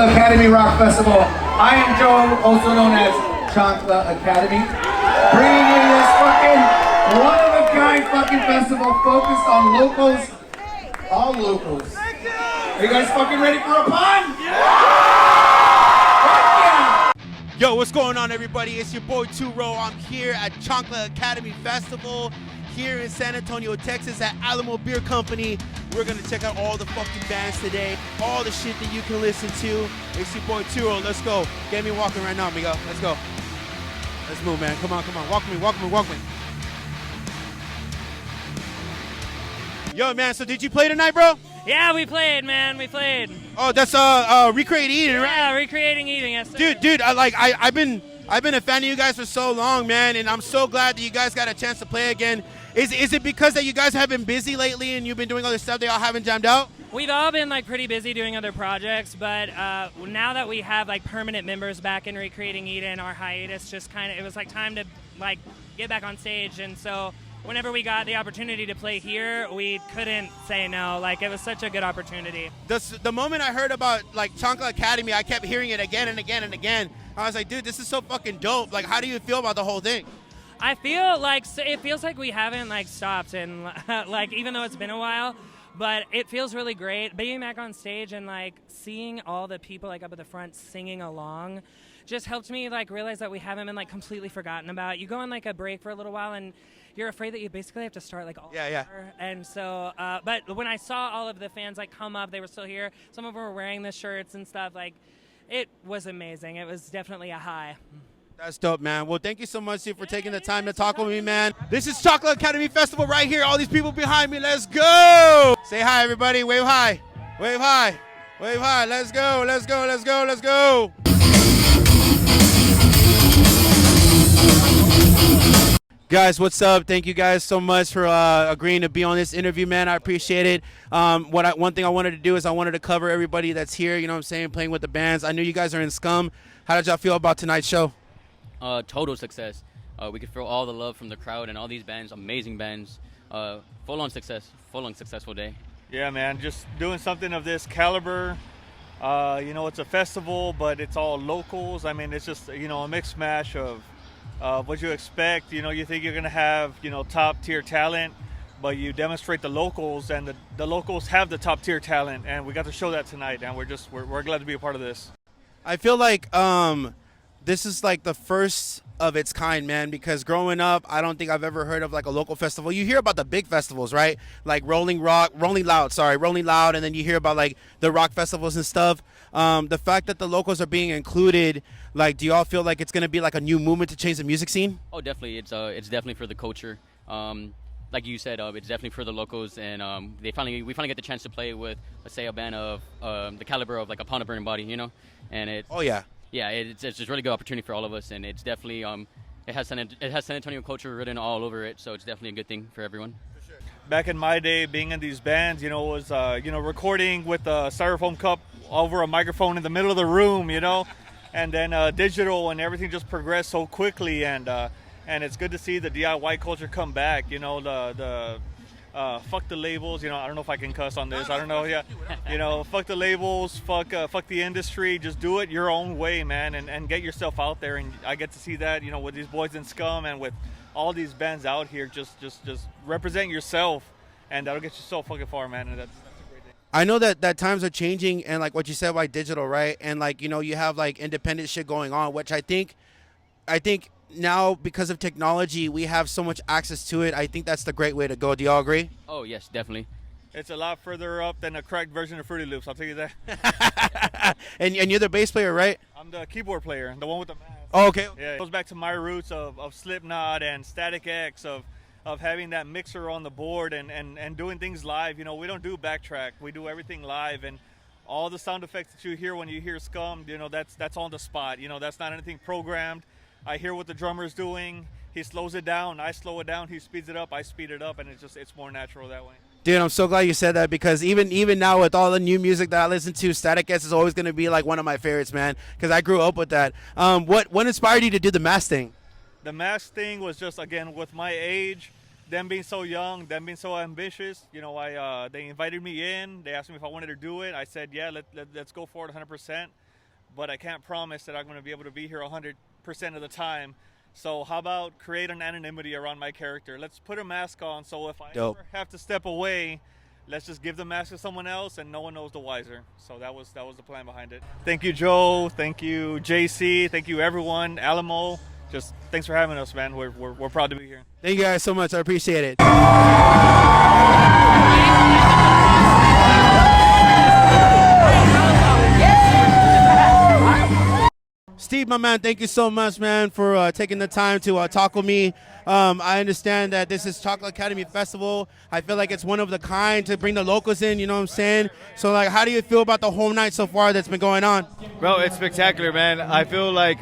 Chancla Academy Rock Festival. I am Joe, also known as Chancla Academy, bringing you this fucking one-of-a-kind fucking festival focused on locals, all locals. Are you guys fucking ready for a pun? Yeah! Yo, what's going on, everybody? It's your boy 2-Row. I'm here at Chancla Academy Festival here in San Antonio, Texas at Alamo Beer Company. We're gonna check out all the fucking bands today, all the shit that you can listen to. It's your boy 2-Row. Let's go. Get me walking right now, amigo. Let's go. Let's move, man. Come on, come on. Walk me, walk me, walk me. Yo, man, so did you play tonight, bro? Yeah, we played, man. We played. Oh, that's Recreate Eating, right? Yeah, Recreating Eating, yes, sir. Dude, I've been a fan of you guys for so long, man, and I'm so glad that you guys got a chance to play again. Is it because that you guys have been busy lately and you've been doing other stuff that y'all haven't jammed out? We've all been like pretty busy doing other projects, but now that we have like permanent members back in Recreating Eden, our hiatus just it was like time to like get back on stage, and so whenever we got the opportunity to play here, we couldn't say no. Like, it was such a good opportunity. The moment I heard about like Chancla Academy, I kept hearing it again and again and again. I was like, dude, this is so fucking dope. Like, how do you feel about the whole thing? I feel like it feels like we haven't like stopped, and like even though it's been a while, but it feels really great being back on stage and like seeing all the people like up at the front singing along. Just helped me like realize that we haven't been like completely forgotten about. You go on like a break for a little while and you're afraid that you basically have to start like all over. And so, but when I saw all of the fans like come up, they were still here. Some of them were wearing the shirts and stuff. Like, it was amazing. It was definitely a high. That's dope, man. Well, thank you so much, Steve, for taking the time to talk with me, man. This is Chancla Academy Festival right here. All these people behind me. Let's go. Say hi, everybody. Wave hi. Wave hi. Wave hi. Let's go. Let's go. Let's go. Let's go. Guys, what's up? Thank you guys so much for agreeing to be on this interview, man. I appreciate it. One thing I wanted to do is I wanted to cover everybody that's here, you know what I'm saying, playing with the bands. I know you guys are in Skum. How did y'all feel about tonight's show? Total success. We could feel all the love from the crowd and all these bands, amazing bands. Full-on success, full-on successful day. Yeah, man, just doing something of this caliber. You know, it's a festival, but it's all locals. I mean, it's just, you know, a mixed mash of what you expect. You know, you think you're going to have, you know, top-tier talent, but you demonstrate the locals, and the locals have the top-tier talent, and we got to show that tonight, and we're glad to be a part of this. I feel like this is like the first of its kind, man, because growing up, I don't think I've ever heard of like a local festival. You hear about the big festivals, right? Like Rolling Loud, and then you hear about like the rock festivals and stuff. The fact that the locals are being included, like, do y'all feel like it's going to be like a new movement to change the music scene? Oh, definitely. It's definitely for the culture. Like you said, it's definitely for the locals, and we finally get the chance to play with, let's say, a band of the caliber of like Upon a Burning Body, you know? And it's just a really good opportunity for all of us, and it's definitely it has San Antonio culture written all over it, so it's definitely a good thing for everyone. For sure. Back in my day, being in these bands, you know, was recording with a styrofoam cup over a microphone in the middle of the room, you know, and then digital, and everything just progressed so quickly, and it's good to see the DIY culture come back. You know, the fuck the labels. You know, I don't know if I can cuss on this. I don't know. Yeah, you know, fuck the labels. Fuck the industry. Just do it your own way, man, and get yourself out there. And I get to see that, you know, with these boys in Skum and with all these bands out here. Just represent yourself, and that'll get you so fucking far, man. And that's a great thing. I know that times are changing, and like what you said, like digital, right? And like, you know, you have like independent shit going on, which I think now, because of technology, we have so much access to it. I think that's the great way to go. Do y'all agree? Oh, yes, definitely. It's a lot further up than a cracked version of Fruity Loops, I'll tell you that. and you're the bass player, right? I'm the keyboard player, the one with the mask. Oh, okay. Yeah, it goes back to my roots of Slipknot and Static X, of having that mixer on the board and doing things live. You know, we don't do backtrack. We do everything live, and all the sound effects that you hear when you hear Skum, you know, that's on the spot. You know, that's not anything programmed. I hear what the drummer's doing. He slows it down. I slow it down. He speeds it up. I speed it up, and it's more natural that way. Dude, I'm so glad you said that, because even now with all the new music that I listen to, Static X is always going to be like one of my favorites, man, because I grew up with that. What inspired you to do the mask thing? The mask thing was just, again, with my age, them being so young, them being so ambitious. You know, they invited me in. They asked me if I wanted to do it. I said, yeah, let's go for it 100%. but I can't promise that I'm going to be able to be here 100% of the time. So how about create an anonymity around my character? Let's put a mask on, so if I ever have to step away, let's just give the mask to someone else and no one knows the wiser. So that was the plan behind it. Thank you, Joe. Thank you, JC. Thank you, everyone. Alamo. Just thanks for having us, man. We're proud to be here. Thank you guys so much. I appreciate it. Steve, my man, thank you so much, man, for taking the time to talk with me. I understand that this is Chancla Academy Festival. I feel like it's one of the kind to bring the locals in, you know what I'm saying? So, like, how do you feel about the whole night so far that's been going on? Bro, it's spectacular, man. I feel like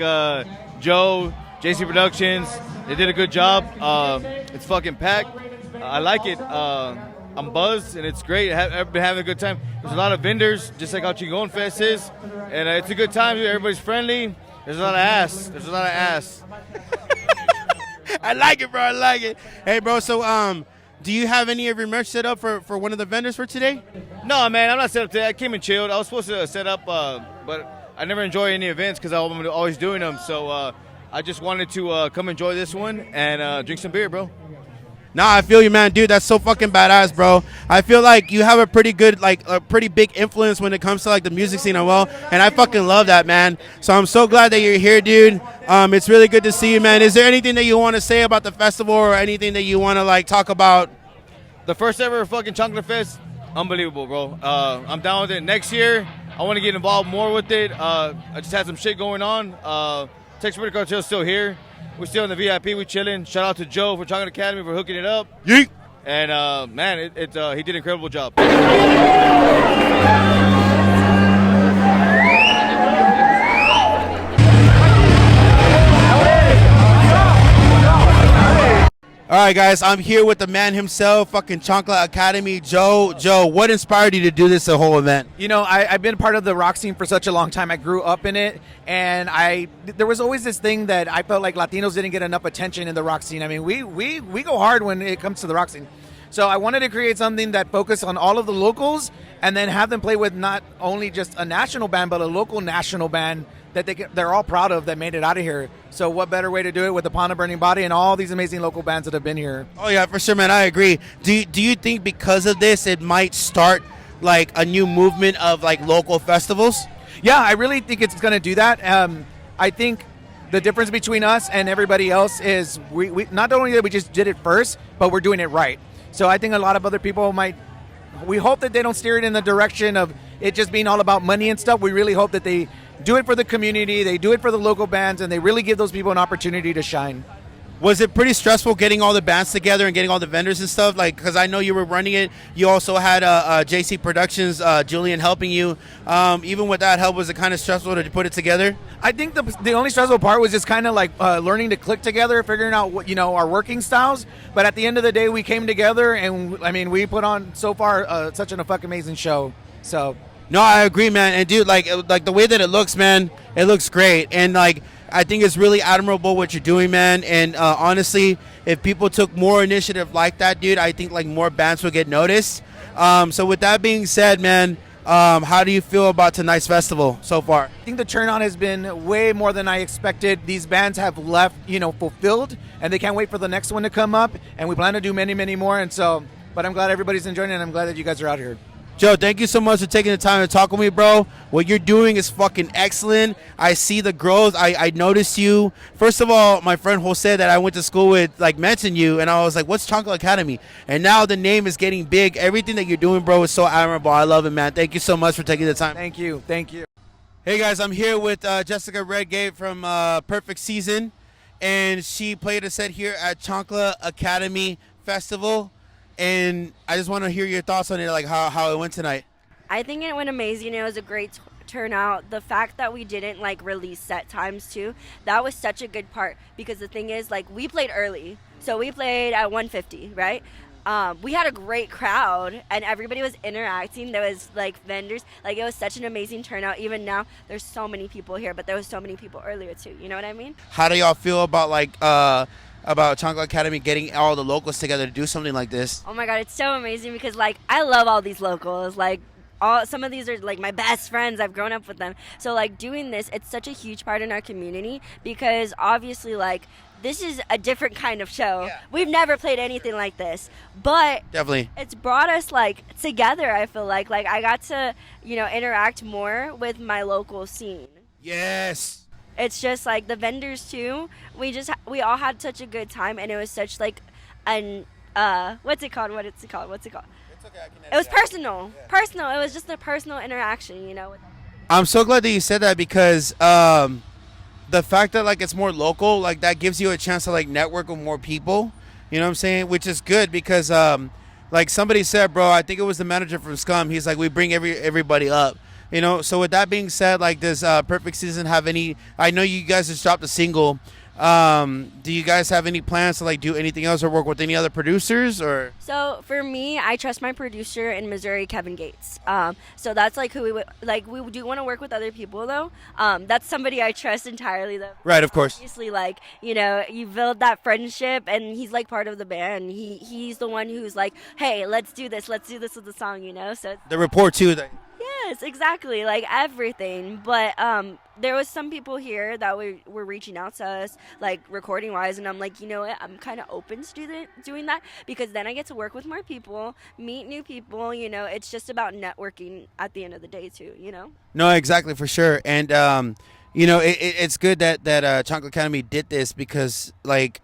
Joe, JC Productions, they did a good job. It's fucking packed. I like it. I'm buzzed, and it's great. I've been having a good time. There's a lot of vendors, just like how Chingon Fest is, and it's a good time. Everybody's friendly. There's a lot of ass. I like it, bro. I like it. Hey, bro, so do you have any of your merch set up for one of the vendors for today? No, man, I'm not set up today. I came and chilled. I was supposed to set up, but I never enjoy any events because I'm always doing them. So I just wanted to come enjoy this one and drink some beer, bro. Nah, I feel you, man. Dude, that's so fucking badass, bro. I feel like you have a pretty good, like, a pretty big influence when it comes to, like, the music scene as well, and I fucking love that, man. So I'm so glad that you're here, dude. It's really good to see you, man. Is there anything that you want to say about the festival or anything that you want to, like, talk about? The first ever fucking Chancla Fest, unbelievable, bro. I'm down with it. Next year, I want to get involved more with it. I just had some shit going on. Texas Cartel's still here. We're still in the VIP. We chilling. Shout out to Joe for Chancla Academy for hooking it up. Yeet. And man, he did an incredible job. All right, guys, I'm here with the man himself, fucking Chancla Academy, Joe. Joe, what inspired you to do this whole event? You know, I've been part of the rock scene for such a long time. I grew up in it, and there was always this thing that I felt like Latinos didn't get enough attention in the rock scene. I mean, we go hard when it comes to the rock scene. So I wanted to create something that focused on all of the locals and then have them play with not only just a national band, but a local national band that they're all proud of that made it out of here. So what better way to do it with Upon a Burning Body and all these amazing local bands that have been here. Oh, yeah, for sure, man. I agree. Do you think because of this, it might start, like, a new movement of, like, local festivals? Yeah, I really think it's going to do that. I think the difference between us and everybody else is we not only that we just did it first, but we're doing it right. So I think a lot of other people we hope that they don't steer it in the direction of it just being all about money and stuff. We really hope that they do it for the community, they do it for the local bands, and they really give those people an opportunity to shine. Was it pretty stressful getting all the bands together and getting all the vendors and stuff? Like, because I know you were running it. You also had JC Productions, Julian helping you. Even with that help, was it kind of stressful to put it together? I think the only stressful part was just kind of like learning to click together, figuring out what, our working styles. But at the end of the day, we came together, and I mean, we put on so far such an fucking amazing show. So. No, I agree, man. And dude, like the way that it looks, man, it looks great. And like, I think it's really admirable what you're doing, man. And honestly, if people took more initiative like that, dude, I think like more bands would get noticed. So with that being said, man, how do you feel about tonight's festival so far? I think the turnout has been way more than I expected. These bands have left, fulfilled, and they can't wait for the next one to come up. And we plan to do many, many more. And so, but I'm glad everybody's enjoying it, and I'm glad that you guys are out here. Joe, thank you so much for taking the time to talk with me, bro. What you're doing is fucking excellent. I see the growth. I noticed you. First of all, my friend Jose that I went to school with, like, mentioned you, and I was like, what's Chancla Academy? And now the name is getting big. Everything that you're doing, bro, is so admirable. I love it, man. Thank you so much for taking the time. Thank you. Thank you. Hey, guys, I'm here with Jessica Redgate from Perfect Season, and she played a set here at Chancla Academy Festival. And I just want to hear your thoughts on it, like how it went tonight. I think it went amazing. It was a great turnout. The fact that we didn't release set times too, that was such a good part, because the thing is, we played early, so we played at 1:50, right? We had a great crowd and everybody was interacting. There was vendors. It was such an amazing turnout. Even now there's so many people here, but there was so many people earlier too. You know what I mean? How do y'all feel about about Chancla Academy getting all the locals together to do something like this? Oh my god, it's so amazing, because I love all these locals. some of these are like my best friends. I've grown up with them. So like doing this, it's such a huge part in our community because obviously like this is a different kind of show. Yeah. We've never played anything like this, but Definitely. it's brought us like together. I feel like I got to interact more with my local scene. Yes. It's just like the vendors too. We all had such a good time, and it was such like an what's it called? It's okay. It was personal. Yeah. Personal. It was just a personal interaction, I'm so glad that you said that because the fact that like it's more local, like that gives you a chance to like network with more people. You know what I'm saying? Which is good because like somebody said, bro, I think it was the manager from Skum. He's like, we bring everybody up. So with that being said, like does Perfect Season have any? I know you guys just dropped a single. Do you guys have any plans to like do anything else or work with any other producers or? So for me, I trust my producer in Missouri, Kevin Gates. So that's like who we would like. We do want to work with other people though. That's somebody I trust entirely though. Right, of course. Obviously, like you build that friendship, and he's like part of the band. He's the one who's like, hey, let's do this with the song. So The rapport too. yes, exactly, like everything. But there was some people here that were reaching out to us, like recording wise, and I'm like, you know what? I'm kind of open to doing that because then I get to work with more people, meet new people. It's just about networking at the end of the day too. No, exactly, for sure. And it's good that Chancla Academy did this because like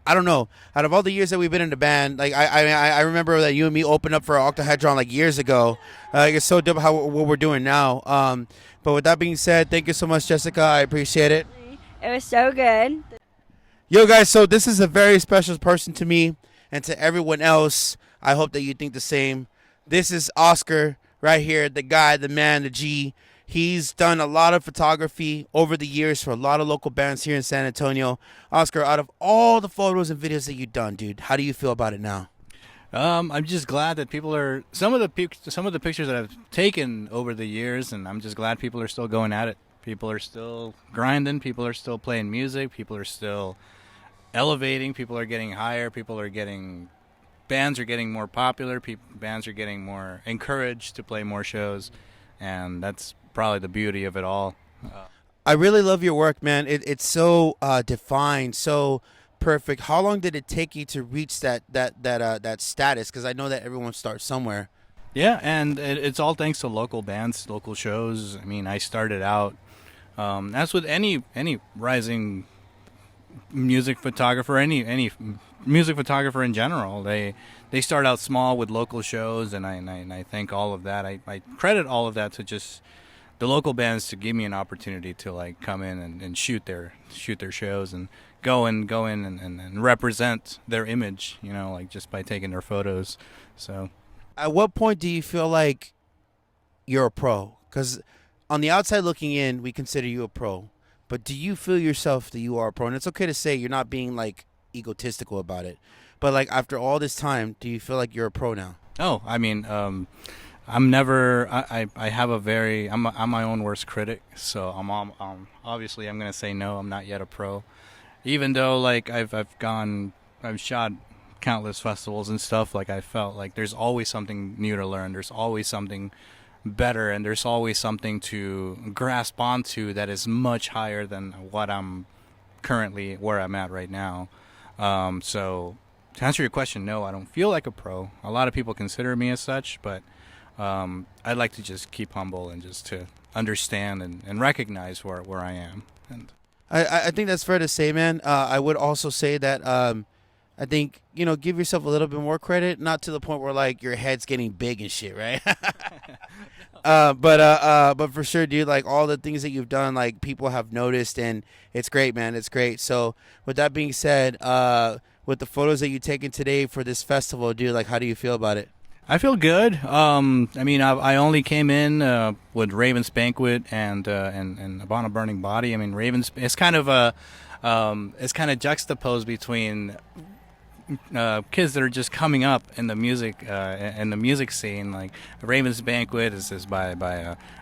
I don't know. Out of all the years that we've been in the band, like I remember that you and me opened up for Octahedron like years ago. It's so dope what we're doing now. But with that being said, thank you so much, Jessica. I appreciate it. It was so good. Yo, guys, so this is a very special person to me and to everyone else. I hope that you think the same. This is Oscar right here, the guy, the man, the G. He's done a lot of photography over the years for a lot of local bands here in San Antonio. Oscar, out of all the photos and videos that you've done, dude, how do you feel about it now? I'm just glad that people are some of the pictures that I've taken over the years, and I'm just glad people are still going at it. People are still grinding. People are still playing music. People are still elevating. People are getting higher. Bands are getting more popular. Bands are getting more encouraged to play more shows, and that's probably the beauty of it all. I really love your work, man. It's so defined, so perfect. How long did it take you to reach that status? Because I know that everyone starts somewhere. Yeah, and it's all thanks to local bands, local shows. I mean, I started out as with any rising music photographer, any music photographer in general. They start out small with local shows, and I thank all of that. I credit all of that to just the local bands to give me an opportunity to like come in and shoot their shows and go in and represent their image, like just by taking their photos. So at what point do you feel like you're a pro? Because on the outside looking in, we consider you a pro. But do you feel yourself that you are a pro? And it's okay to say you're not being like egotistical about it. But like after all this time, do you feel like you're a pro now? Oh, I mean, I'm never. I have a very. I'm my own worst critic. So I'm obviously I'm gonna say no. I'm not yet a pro, even though like I've shot countless festivals and stuff. Like I felt like there's always something new to learn. There's always something better, and there's always something to grasp onto that is much higher than what I'm currently where I'm at right now. So to answer your question, no, I don't feel like a pro. A lot of people consider me as such, but I'd like to just keep humble and just to understand and recognize where I am. And I think that's fair to say, man. I would also say that I think, give yourself a little bit more credit, not to the point where like your head's getting big and shit, right? But for sure, dude, like all the things that you've done, like people have noticed, and it's great, man. It's great. So with that being said, with the photos that you've taken today for this festival, dude, like how do you feel about it? I feel good. I mean, I only came in with Raven's Banquet and Upon a Burning Body. I mean, Raven's it's kind of juxtaposed between kids that are just coming up in the music scene. Like Raven's Banquet is by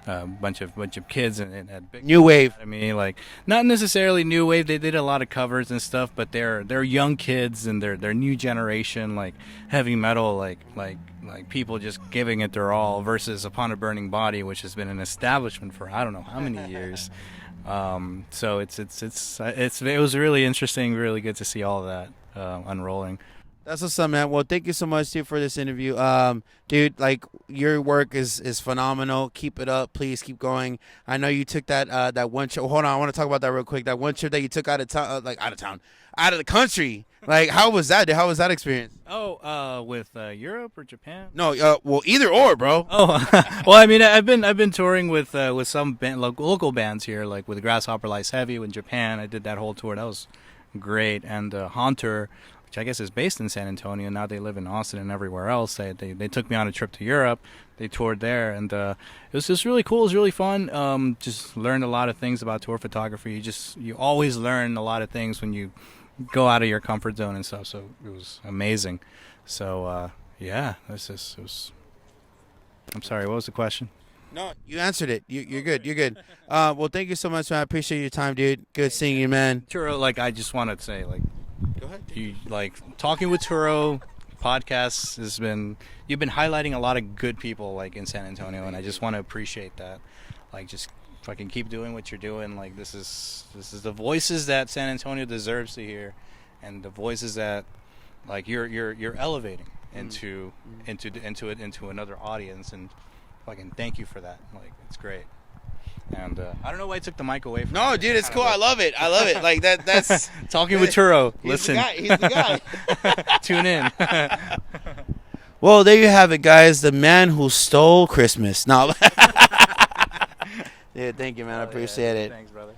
a bunch of kids and big New wave. I mean, like not necessarily new wave. They did a lot of covers and stuff, but they're young kids and they're new generation, like heavy metal, like people just giving it their all. Versus Upon a Burning Body, which has been an establishment for I don't know how many years. So it was really interesting, really good to see all of that unrolling. That's what's up, man. Well, thank you so much, dude, for this interview. Dude, like your work is phenomenal. Keep it up, please. Keep going. I know you took that one trip. Hold on, I want to talk about that real quick. That one trip that you took out of the country. Like, how was that, dude? How was that experience? Oh, with Europe or Japan? No, well, either or, bro. Oh, well, I mean, I've been touring with some local bands here, like with Grasshopper Lies Heavy in Japan. I did that whole tour. That was great. And Haunter, which I guess is based in San Antonio. Now they live in Austin and everywhere else. They took me on a trip to Europe. They toured there, and it was just really cool. It was really fun. Just learned a lot of things about tour photography. You always learn a lot of things when you go out of your comfort zone and stuff. So it was amazing. So yeah, it was. I'm sorry. What was the question? No, you answered it. You're good. You're good. Well, thank you so much, man. I appreciate your time, dude. Good seeing you, man. Turo, like I just want to say, like, Go ahead. you like talking with Turo. Podcasts you've been highlighting a lot of good people like in San Antonio, and I just want to appreciate that. Like, just fucking keep doing what you're doing. Like, this is the voices that San Antonio deserves to hear, and the voices that like you're elevating into another audience, and fucking thank you for that. Like, it's great. And I don't know why I took the mic away from No, you. dude, it's cool. I love it. Like that's talking with Turo. He's Listen, the guy. tune in. Well, there you have it, guys. The man who stole Christmas. No. Dude, thank you, man. I appreciate it. Thanks, brother.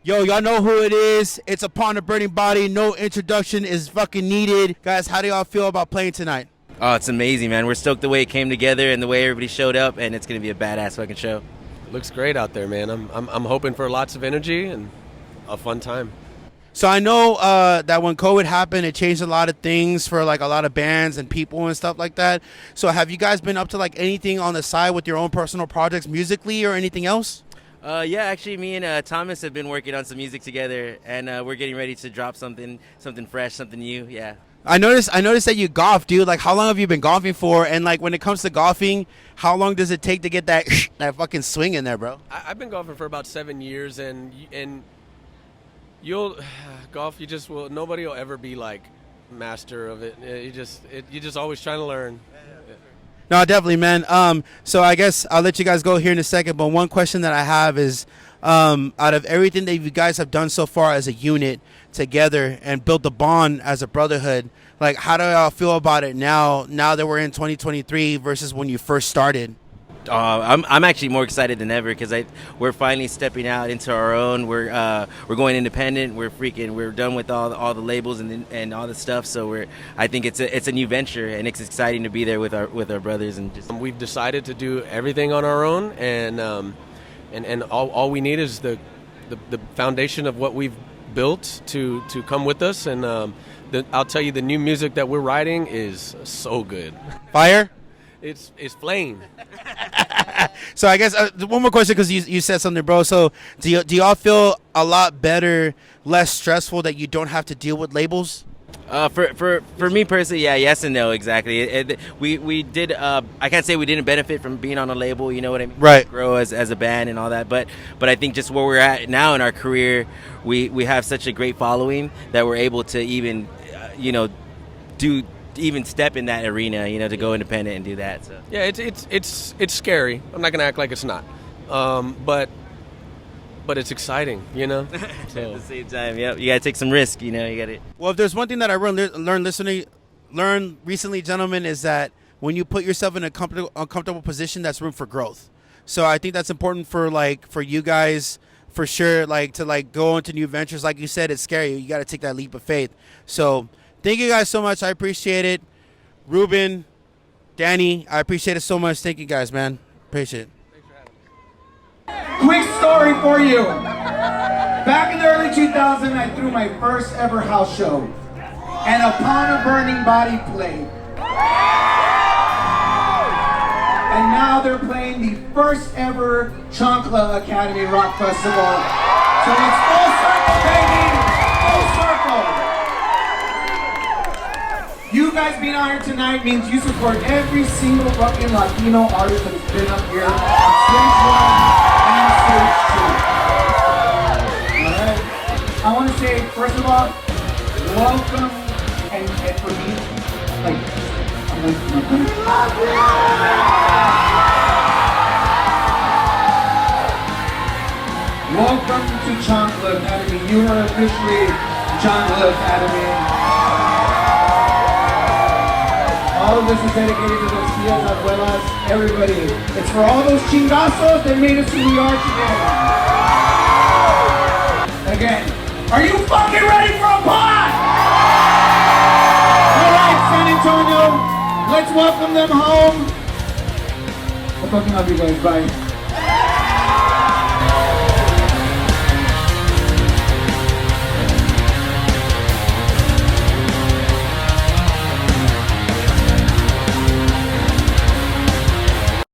Yo, y'all know who it is. It's Upon a Burning Body. No introduction is fucking needed. Guys, how do y'all feel about playing tonight? Oh, it's amazing, man. We're stoked the way it came together and the way everybody showed up, and it's going to be a badass fucking show. Looks great out there, man. I'm hoping for lots of energy and a fun time. So I know that when COVID happened, it changed a lot of things for like a lot of bands and people and stuff like that. So have you guys been up to like anything on the side with your own personal projects musically or anything else? Yeah, actually, me and Thomas have been working on some music together, and we're getting ready to drop something fresh, something new. Yeah. I noticed that you golf, dude. Like, how long have you been golfing for? And like, when it comes to golfing, how long does it take to get that fucking swing in there, bro? I've been golfing for about 7 years, and you'll golf. You just will. Nobody will ever be like master of it. You're just always trying to learn. No, definitely, man. So I guess I'll let you guys go here in a second. But one question that I have is, out of everything that you guys have done so far as a unit together and built the bond as a brotherhood, like, how do y'all feel about it now that we're in 2023 versus when you first started? I'm actually more excited than ever because we're finally stepping out into our own. We're going independent. We're done with all the labels and all the stuff. So I think it's a new venture, and it's exciting to be there with our brothers. And just we've decided to do everything on our own, and all we need is the foundation of what we've built to come with us. And I'll tell you, the new music that we're writing is so good. Fire. It's flame. So I guess one more question, because you said something, bro. So do y'all feel a lot better, less stressful that you don't have to deal with labels? For me personally, yeah, yes and no, exactly. We did. I can't say we didn't benefit from being on a label. You know what I mean? Right. Grow as a band and all that. But I think just where we're at now in our career, we have such a great following that we're able to even even step in that arena, to go independent and do that. So yeah, it's scary. I'm not gonna act like it's not, but but it's exciting, you know. At the same time, yep. You gotta take some risk, you know. You gotta. Well, if there's one thing that I learned recently, gentlemen, is that when you put yourself in a uncomfortable position, that's room for growth. So I think that's important for you guys, for sure, to go into new ventures. Like you said, it's scary. You got to take that leap of faith. So thank you guys so much. I appreciate it. Ruben, Danny, I appreciate it so much. Thank you guys, man. Appreciate it. Quick story for you. Back in the early 2000s, I threw my first ever house show, and Upon a Burning Body played. And now they're playing the first ever Chancla Academy Rock Festival. So it's full circle, baby! Full circle! You guys being out here tonight means you support every single fucking Latino artist that has been up here on stage 1 and stage 2. Alright? I want to say, first of all, welcome, and for me, welcome to Chancla Academy. You are officially Chancla Academy. All of this is dedicated to those tias, abuelas, everybody. It's for all those chingazos that made us who we are today. Again, are you fucking ready for a pot? Alright, San Antonio, let's welcome them home. I fucking love you guys, bye.